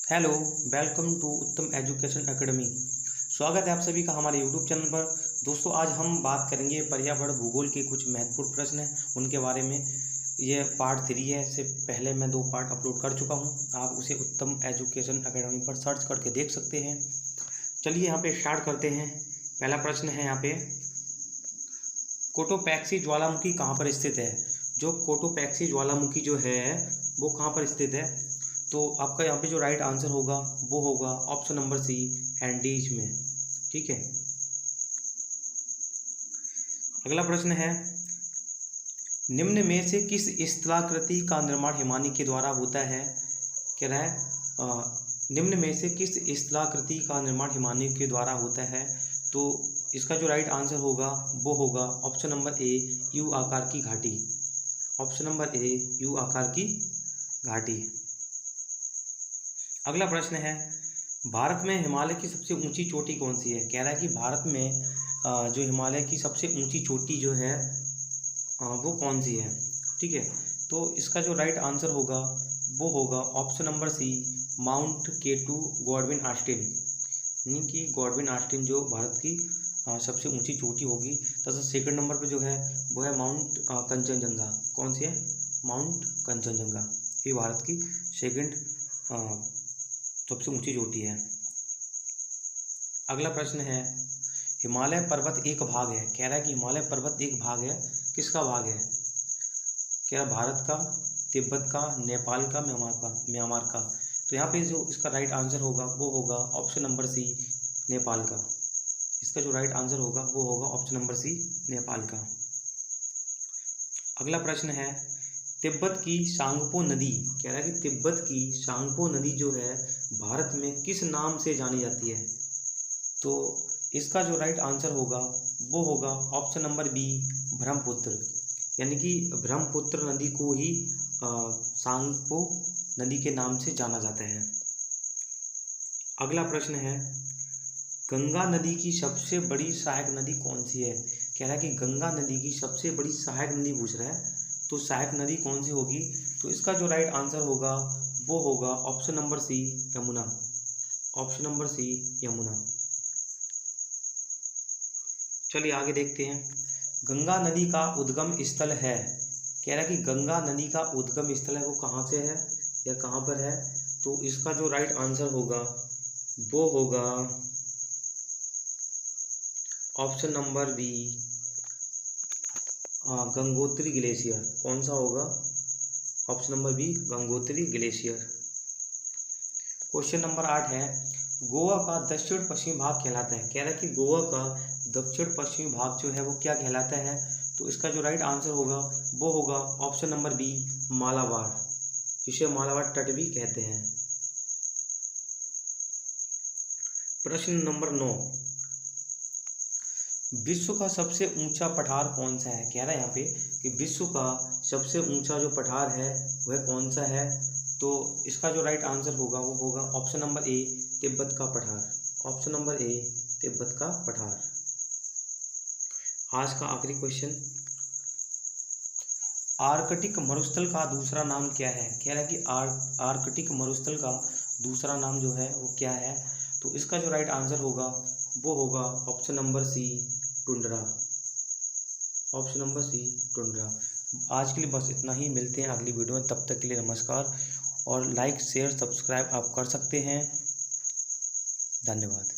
Hello, welcome to उत्तम education academy. स्वागत है आप सभी का हमारे यूट्यूब चैनल पर। दोस्तों, आज हम बात करेंगे पर्यावरण भूगोल के कुछ महत्वपूर्ण प्रश्न हैं उनके बारे में। ये पार्ट 3 है। इससे पहले मैं 2 पार्ट अपलोड कर चुका हूँ। आप उसे उत्तम एजुकेशन एकेडमी पर सर्च करके देख सकते हैं। चलिए यहाँ पे स्टार्ट करते हैं। पहला प्रश्न है यहाँ पे, कोटोपैक्सी ज्वालामुखी कहाँ पर स्थित है? जो कोटोपैक्सी ज्वालामुखी जो है वो कहाँ पर स्थित है? तो आपका यहाँ पे जो राइट आंसर होगा वो होगा ऑप्शन नंबर सी, एंडीज में। ठीक है। अगला प्रश्न है, निम्न में से किस स्थलाकृति का निर्माण हिमानी के द्वारा होता है? कह रहा है निम्न में से किस स्थलाकृति का निर्माण हिमानी के द्वारा होता है? तो इसका जो राइट आंसर होगा वो होगा ऑप्शन नंबर ए, यू आकार की घाटी। ऑप्शन नंबर ए, यू आकार की घाटी। अगला प्रश्न है, भारत में हिमालय की सबसे ऊंची चोटी कौन सी है? कह रहा है कि भारत में जो हिमालय की सबसे ऊंची चोटी जो है वो कौन सी है? ठीक है। तो इसका जो राइट आंसर होगा वो होगा option number C, mount K two Godwin Austen. यानी कि गॉडविन ऑस्टिन जो भारत की सबसे ऊंची चोटी होगी। तथा सेकंड नंबर पे जो है वो है माउंट कंचनजंगा। कौन सी है? माउंट कंचनजंगा। ये भारत की सेकंड सबसे ऊंची चोटी है। अगला प्रश्न है, हिमालय पर्वत एक भाग है। कह रहा है कि हिमालय पर्वत एक भाग है। किसका भाग है? कह रहा भारत का, तिब्बत का, नेपाल का, म्यांमार का। तो यहाँ पे जो इसका राइट आंसर होगा वो होगा ऑप्शन नंबर सी, नेपाल का। इसका जो राइट आंसर होगा वो होगा ऑप्शन नंबर सी, नेपाल का। अगला प्रश्न है, तिब्बत की सांगपो नदी। कह रहा है कि तिब्बत की सांगपो नदी जो है भारत में किस नाम से जानी जाती है? तो इसका जो राइट आंसर होगा वो होगा ऑप्शन नंबर बी, ब्रह्मपुत्र। यानी कि ब्रह्मपुत्र नदी को ही सांगपो नदी के नाम से जाना जाता है। अगला प्रश्न है, गंगा नदी की सबसे बड़ी सहायक नदी कौन सी है? कह रहा है कि गंगा नदी की सबसे बड़ी सहायक नदी पूछ रहा है। तो सहायक नदी कौन सी होगी? तो इसका जो राइट आंसर होगा वो होगा option number C, Yamuna. Option number C, Yamuna. चलिए आगे देखते हैं। गंगा नदी का उद्गम स्थल है। कह रहा है कि गंगा नदी का उद्गम स्थल है वो कहाँ से है या कहाँ पर है? तो इसका जो राइट आंसर होगा वो होगा option number B, Gangotri glacier. कौन सा होगा? Option number B, Gangotri glacier. Question number 8 है, गोवा का दक्षिण पश्चिमी भाग कहलाता है। कह रहा है कि गोवा का दक्षिण पश्चिमी भाग जो है वो क्या कहलाता है? तो इसका जो राइट आंसर होगा वो होगा ऑप्शन नंबर बी, मालाबार। इसे मालाबार तट भी कहते हैं। प्रश्न नंबर 9, विश्व का सबसे ऊंचा पठार कौन सा है? कह रहा है यहाँ पे कि विश्व का सबसे ऊंचा जो पठार है वह कौन सा है? तो इसका जो राइट आंसर होगा वो होगा ऑप्शन नंबर ए, तिब्बत का पठार। ऑप्शन नंबर ए, तिब्बत का पठार। आज का आखिरी क्वेश्चन, आर्कटिक मरुस्थल का दूसरा नाम क्या है? कह रहा है कि आर्कटिक मरुस्थल का दूसरा नाम जो है वो क्या है? तो इसका जो राइट आंसर होगा वो होगा option number C, tundra. Option number C, tundra. आज के लिए बस इतना ही। मिलते हैं अगली वीडियो में। तब तक के लिए नमस्कार। और लाइक, शेयर, सब्सक्राइब आप कर सकते हैं। धन्यवाद।